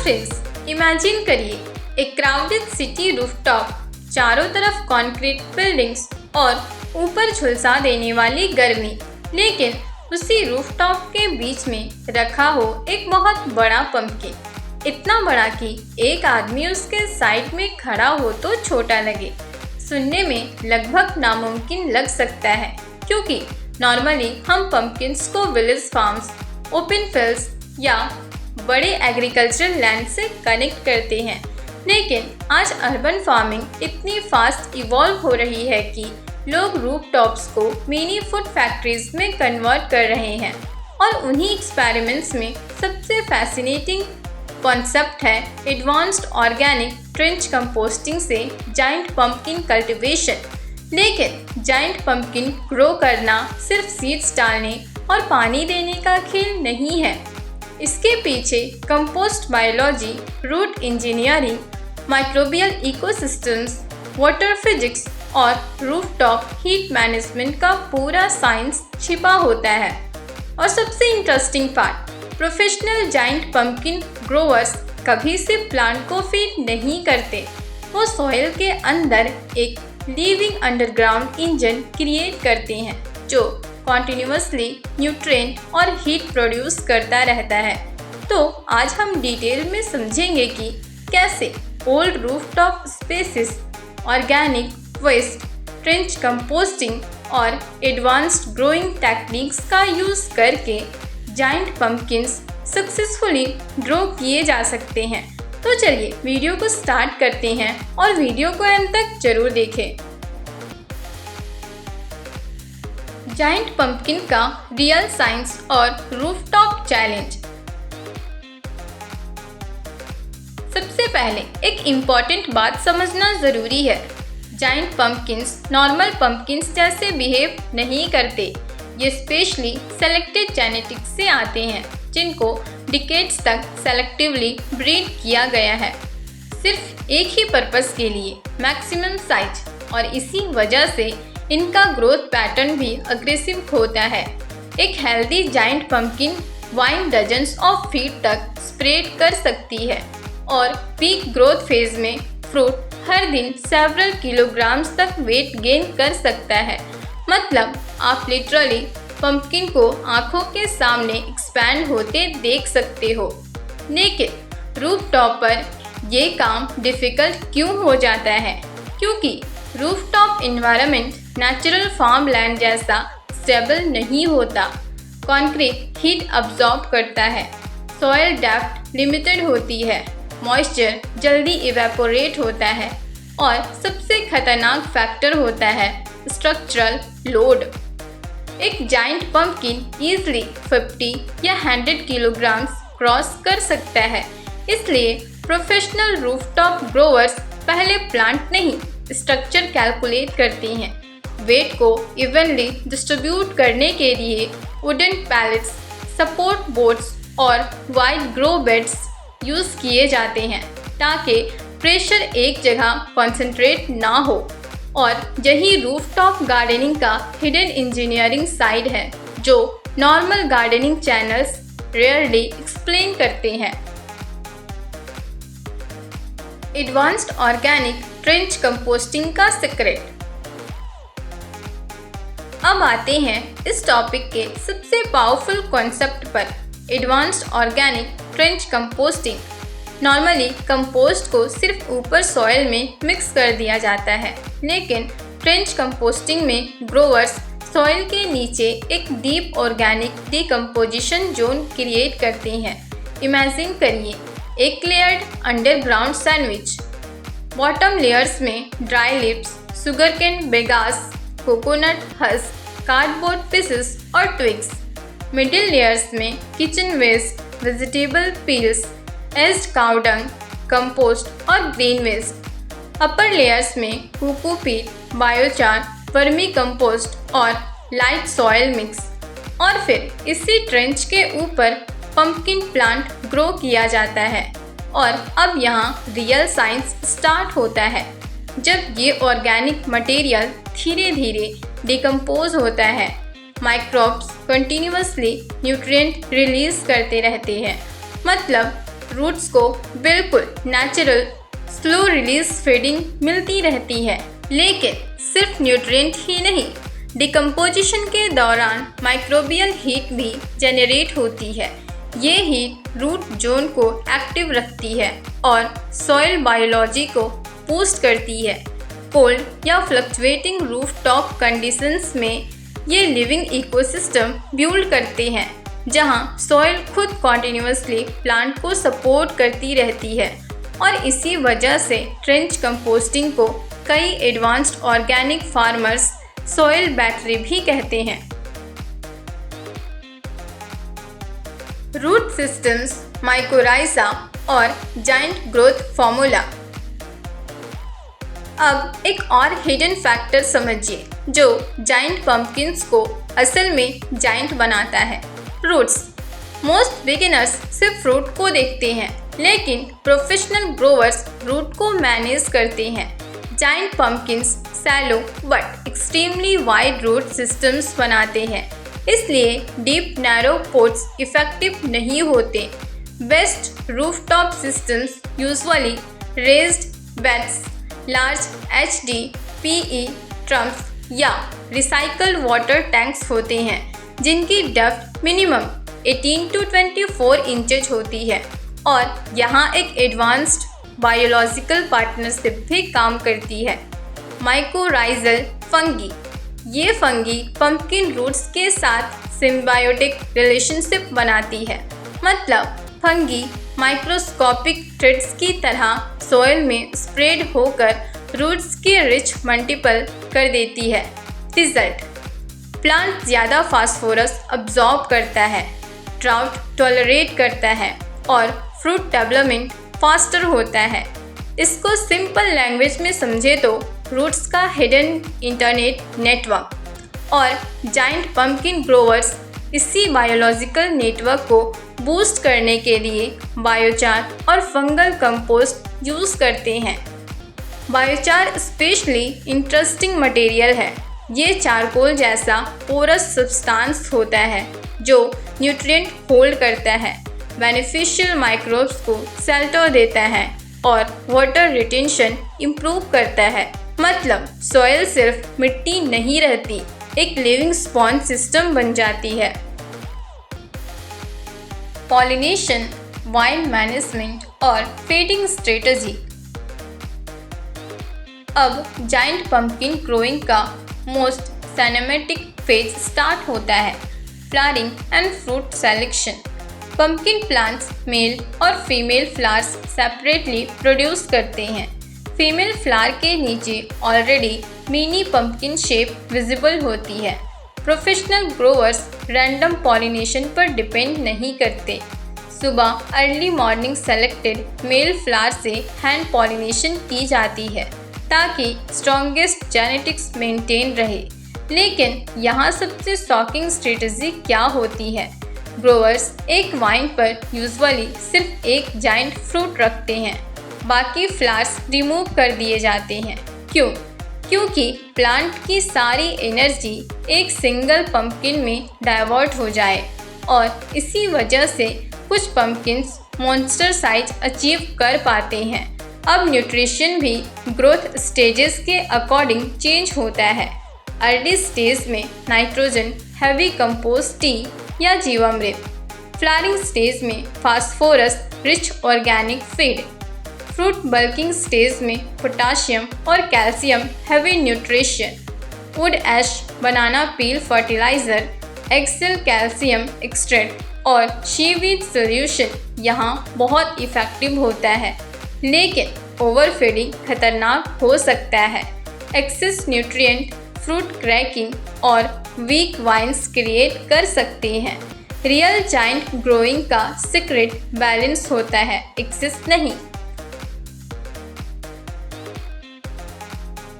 Friends, imagine करिए एक crowded city rooftop, चारों तरफ कंक्रीट बिल्डिंग्स और ऊपर झुलसा देने वाली गर्मी, लेकिन उसी रूफटॉप के बीच में रखा हो एक बहुत बड़ा पंपकिन, इतना बड़ा कि एक आदमी उसके साइड में खड़ा हो तो छोटा लगे। सुनने में लगभग नामुमकिन लग सकता है, क्योंकि नॉर्मली हम पंपकिन्स को विलेज फार्म्स, ओपन फील्ड्स या बड़े एग्रीकल्चरल लैंड से कनेक्ट करते हैं। लेकिन आज अर्बन फार्मिंग इतनी फास्ट इवॉल्व हो रही है कि लोग रूफटॉप्स को मिनी फूड फैक्ट्रीज में कन्वर्ट कर रहे हैं। और उन्हीं एक्सपेरिमेंट्स में सबसे फैसिनेटिंग कॉन्सेप्ट है एडवांस्ड ऑर्गेनिक ट्रेंच कंपोस्टिंग से जाइंट पंपकिन कल्टीवेशन। लेकिन जाइंट पंपकिन ग्रो करना सिर्फ सीड्स डालने और पानी देने का खेल नहीं है। इसके पीछे compost biology, root engineering, microbial ecosystems, water physics और रूफटॉप हीट मैनेजमेंट का पूरा साइंस छिपा होता है। और सबसे interesting part, professional giant pumpkin growers कभी सिर्फ प्लांट को फीड नहीं करते, वो सॉइल के अंदर एक लिविंग अंडरग्राउंड इंजन क्रिएट करते हैं जो कॉन्टिन्यूसली न्यूट्रिएंट और हीट प्रोड्यूस करता रहता है। तो आज हम डिटेल में समझेंगे कि कैसे old rooftop spaces, organic waste, trench composting और एडवांस्ड ग्रोइंग टेक्निक्स का यूज़ करके जाइंट पंपकिन्स सक्सेसफुली ग्रो किए जा सकते हैं। तो चलिए वीडियो को स्टार्ट करते हैं और वीडियो को अंत तक जरूर देखें। जाइंट पंपकिन का रियल साइंस और रूफटॉप चैलेंज। सबसे पहले एक इम्पॉर्टेंट बात समझना ज़रूरी है। जाइंट पंपकिन्स नॉर्मल पंपकिन्स जैसे बिहेव नहीं करते। ये स्पेशली सेलेक्टेड जेनेटिक्स से आते हैं, जिनको डिकेड्स तक सेलेक्टिवली ब्रीड किया गया है, सिर्फ एक ही पर्पस के लिए, मैक्सिमम साइज। और इसी वजह से इनका ग्रोथ पैटर्न भी अग्रेसिव होता है। एक healthy giant pumpkin wine dozens of feet तक स्प्रेड कर सकती है और पीक ग्रोथ फेज में फ्रूट हर दिन सेवरल किलोग्राम्स तक वेट गेन कर सकता है। मतलब आप लिटरली पंपकिन को आंखों के सामने एक्सपैंड होते देख सकते हो। लेकिन रूफटॉप पर ये काम डिफ़िकल्ट क्यों हो जाता है? क्योंकि rooftop environment natural farm land जैसा स्टेबल नहीं होता। कंक्रीट हीट अब्जॉर्ब करता है, सॉइल डेप्थ लिमिटेड होती है, मॉइस्चर जल्दी इवेपोरेट होता है और सबसे खतरनाक फैक्टर होता है स्ट्रक्चरल लोड। एक जाइंट पंपकिन ईजिली 50 या 100 किलोग्राम्स क्रॉस कर सकता है। इसलिए प्रोफेशनल रूफटॉप ग्रोवर्स पहले प्लांट नहीं, स्ट्रक्चर कैलकुलेट करते हैं। वेट को इवनली डिस्ट्रीब्यूट करने के लिए वुडन पैलेट्स, सपोर्ट बोर्ड्स और वाइड ग्रो बेड्स यूज़ किए जाते हैं, ताकि प्रेशर एक जगह कॉन्सेंट्रेट ना हो। और यही रूफटॉप गार्डनिंग का हिडन इंजीनियरिंग साइड है, जो normal gardening channels rarely explain करते हैं। एडवांस्ड ऑर्गेनिक ट्रेंच कंपोस्टिंग का सीक्रेट। अब आते हैं इस टॉपिक के सबसे पावरफुल कॉन्सेप्ट पर, advanced organic trench composting. Normally compost को सिर्फ ऊपर सॉइल में मिक्स कर दिया जाता है, लेकिन ट्रेंच कंपोस्टिंग में ग्रोवर्स सॉइल के नीचे एक deep organic decomposition zone create करते हैं। इमेजिन करिए एक layered underground sandwich. Bottom layers में dry leaves, sugarcane bagasse, coconut husk, cardboard pieces और ट्विग्स। मिडिल लेयर्स में kitchen waste, vegetable peels, aged cow dung, compost और ग्रीन वेस्ट। अपर लेयर्स में coco peat, biochar, vermi compost और light soil mix. और फिर इसी trench के ऊपर पंपकिन प्लांट ग्रो किया जाता है। और अब यहाँ रियल साइंस स्टार्ट होता है। जब ये ऑर्गेनिक मटेरियल धीरे धीरे डिकम्पोज होता है, माइक्रोब्स कंटिन्यूसली न्यूट्रिएंट रिलीज करते रहते हैं। मतलब रूट्स को बिल्कुल नेचुरल स्लो रिलीज फीडिंग मिलती रहती है। लेकिन सिर्फ न्यूट्रिएंट ही नहीं, डिकम्पोजिशन के दौरान माइक्रोबियल हीट भी जनरेट होती है। ये हीट रूट जोन को एक्टिव रखती है और सॉइल बायोलॉजी को बूस्ट करती है। कोल्ड या फ्लक्चुएटिंग रूफटॉप कंडीशंस में ये लिविंग इकोसिस्टम बिल्ड करते हैं, जहां सॉइल खुद कॉन्टिन्यूसली प्लांट को सपोर्ट करती रहती है। और इसी वजह से ट्रेंच कंपोस्टिंग को कई advanced organic farmers soil battery भी कहते हैं। रूट सिस्टम्स, माइकोराइजा और जाइंट ग्रोथ फॉर्मूला। अब एक और हिडन फैक्टर समझिए जो जाइंट पंपकिन्स को असल में जाइंट बनाता है, रूट्स। मोस्ट बिगिनर्स सिर्फ फ्रूट को देखते हैं, लेकिन प्रोफेशनल ग्रोवर्स रूट को मैनेज करते हैं। Giant pumpkins shallow but extremely wide root systems बनाते हैं, इसलिए डीप नैरो पोट्स इफेक्टिव नहीं होते। Best rooftop systems usually raised beds, large HDPE drums या रिसाइकल वाटर टैंक्स होते हैं, जिनकी डेप्थ मिनिमम 18 to 24 इंचेज होती है और यहाँ एक एडवांस्ड बायोलॉजिकल पार्टनरशिप भी काम करती है। Mycorrhizal fungi. ये फंगी पंपकिन रूट्स के साथ सिम्बायोटिक रिलेशनशिप बनाती है। मतलब फंगी माइक्रोस्कोपिक थ्रेड्स की तरह सॉइल में स्प्रेड होकर रूट्स की रिच मल्टीपल कर देती है। रिजल्ट, प्लांट ज़्यादा फास्फोरस अब्जॉर्ब करता है, ड्राउट टॉलरेट करता है और फ्रूट डेवलपमेंट फास्टर होता है। इसको सिंपल लैंग्वेज में समझे तो रूट्स का हिडन इंटरनेट नेटवर्क और जाइंट पंपकिन ग्रोवर्स इसी बायोलॉजिकल नेटवर्क को बूस्ट करने के लिए बायोचार और फंगल कंपोस्ट यूज़ करते हैं। बायोचार स्पेशली इंटरेस्टिंग मटेरियल है। ये चारकोल जैसा पोरस सब्सटेंस होता है जो न्यूट्रिएंट होल्ड करता है, बेनिफिशियल माइक्रोब्स को शेल्टर देता है और वाटर रिटेंशन इम्प्रूव करता है। मतलब सॉइल सिर्फ मिट्टी नहीं रहती, एक लिविंग स्पॉन्ज सिस्टम बन जाती है। पॉलिनेशन, वाइन मैनेजमेंट और फीडिंग स्ट्रेटजी। अब जाइंट पंपकिन ग्रोइंग का मोस्ट सिनेमैटिक फेज स्टार्ट होता है, flowering and fruit selection. Pumpkin plants male और फीमेल फ्लावर्स सेपरेटली प्रोड्यूस करते हैं। फीमेल फ्लावर के नीचे already mini pumpkin shape visible होती है। प्रोफेशनल ग्रोवर्स रैंडम पॉलिनेशन पर डिपेंड नहीं करते। सुबह early morning selected male flower से हैंड पॉलिनेशन की जाती है ताकि स्ट्रॉन्गेस्ट जेनेटिक्स मेंटेन रहे। लेकिन यहाँ सबसे शॉकिंग स्ट्रेटजी क्या होती है? ग्रोवर्स एक वाइन पर यूजुअली सिर्फ एक जाइंट फ्रूट रखते हैं, बाकी फ्लावर्स रिमूव कर दिए जाते हैं। क्यों? क्योंकि प्लांट की सारी एनर्जी एक सिंगल पंपकिन में डाइवर्ट हो जाए और इसी वजह से कुछ पंपकिन्स मॉन्स्टर साइज अचीव कर पाते हैं। अब न्यूट्रिशन भी ग्रोथ स्टेजेस के अकॉर्डिंग चेंज होता है। अर्ली स्टेज में नाइट्रोजन हैवी कंपोस्ट टी या जीवामृत, फ्लावरिंग स्टेज में phosphorus rich organic feed, fruit bulking stage में पोटाशियम और calcium heavy nutrition, wood ash banana peel fertiliser, eggshell calcium extract और seaweed solution यहाँ बहुत इफ़ेक्टिव होता है। लेकिन ओवरफीडिंग खतरनाक हो सकता है। एक्सेस न्यूट्रिएंट फ्रूट क्रैकिंग और वीक वाइन्स क्रिएट कर सकते हैं। रियल जाइंट ग्रोइंग का सीक्रेट बैलेंस होता है, एक्सेस नहीं।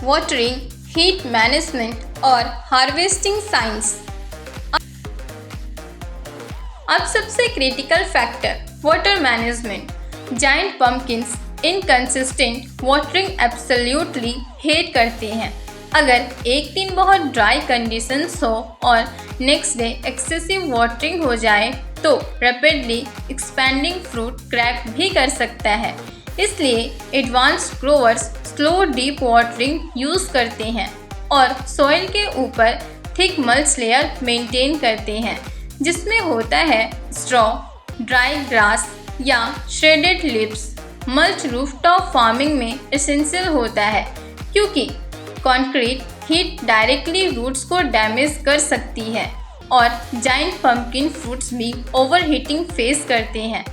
वाटरिंग, हीट मैनेजमेंट और हार्वेस्टिंग साइंस। अब सबसे critical factor water management. Giant pumpkins inconsistent watering absolutely hate करते हैं। अगर एक दिन बहुत ड्राई कंडीशंस हो और नेक्स्ट डे एक्सेसिव वाटरिंग हो जाए तो रैपिडली एक्सपैंडिंग फ्रूट क्रैक भी कर सकता है। इसलिए advanced growers slow deep watering use करते हैं और सॉइल के ऊपर थिक मल्च लेयर मेंटेन करते हैं, जिसमें होता है स्ट्रॉ, ड्राई ग्रास या shredded leaves. Mulch rooftop farming में एसेंशियल होता है क्योंकि कंक्रीट हीट डायरेक्टली रूट्स को डैमेज कर सकती है और जाइंट पंपकिन फ्रूट्स भी ओवरहीटिंग फेस करते हैं।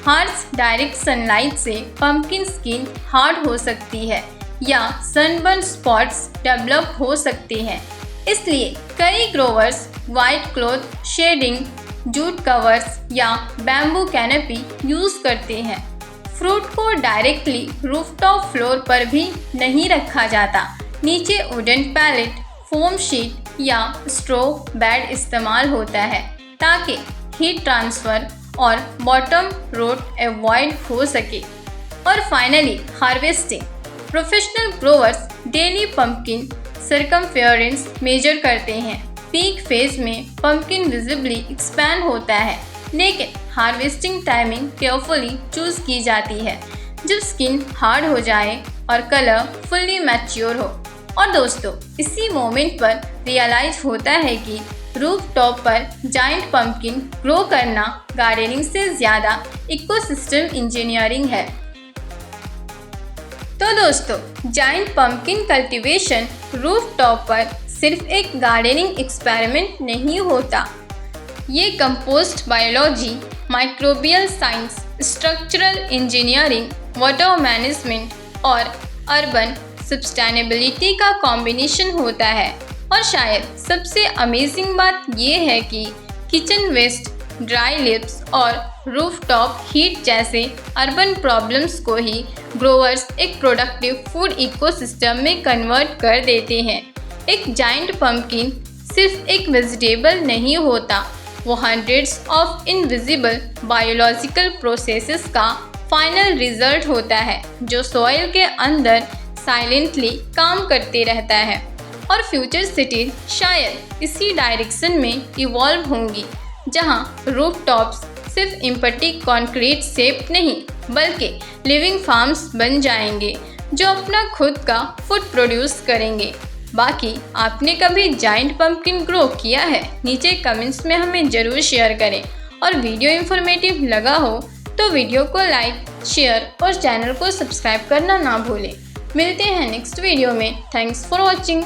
हार्श डायरेक्ट सनलाइट से पंपकिन स्किन हार्ड हो सकती है या सनबर्न स्पॉट्स डेवलप हो सकते हैं। इसलिए कई growers white cloth shading, jute covers या बैम्बू कैनपी यूज़ करते हैं। फ्रूट को डायरेक्टली रूफटॉप फ्लोर पर भी नहीं रखा जाता। नीचे वुडन पैलेट, फोम शीट या स्ट्रॉ बेड इस्तेमाल होता है ताकि हीट ट्रांसफ़र और बॉटम रोट अवॉइड हो सके। और finally harvesting. Professional growers daily pumpkin circumference measure करते हैं। पीक फेज में पंपकिन विजिबली एक्सपैंड होता है, लेकिन हार्वेस्टिंग टाइमिंग केयरफुली चूज़ की जाती है जब स्किन हार्ड हो जाए और कलर फुल्ली मैच्योर हो। और दोस्तों, इसी मोमेंट पर रियलाइज होता है कि रूफ टॉप पर जाइंट पंपकिन ग्रो करना गार्डनिंग से ज़्यादा इकोसिस्टम इंजीनियरिंग है। तो दोस्तों, giant pumpkin cultivation roof top पर सिर्फ एक गार्डनिंग एक्सपेरिमेंट नहीं होता। ये compost biology, microbial science, structural engineering, water management और अर्बन सस्टेनेबिलिटी का कॉम्बिनेशन होता है। और शायद सबसे अमेजिंग बात ये है कि किचन वेस्ट, ड्राई लिव्स और रूफटॉप हीट जैसे अर्बन प्रॉब्लम्स को ही ग्रोवर्स एक प्रोडक्टिव फूड इकोसिस्टम में कन्वर्ट कर देते हैं। एक जाइंट पंपकिन सिर्फ एक वेजिटेबल नहीं होता, वो hundreds of invisible biological processes का फाइनल रिजल्ट होता है जो सॉइल के अंदर साइलेंटली काम करते रहता है। और फ्यूचर सिटीज शायद इसी डायरेक्शन में इवॉल्व होंगी, जहां रूफटॉप्स सिर्फ एम्प्टी कंक्रीट शेप नहीं बल्कि लिविंग फार्म्स बन जाएंगे जो अपना खुद का फूड प्रोड्यूस करेंगे। बाकी आपने कभी जाइंट पंपकिन ग्रो किया है? नीचे कमेंट्स में हमें ज़रूर शेयर करें। और वीडियो इन्फॉर्मेटिव लगा हो तो वीडियो को लाइक, शेयर और चैनल को सब्सक्राइब करना ना भूलें। मिलते हैं नेक्स्ट वीडियो में। Thanks for watching.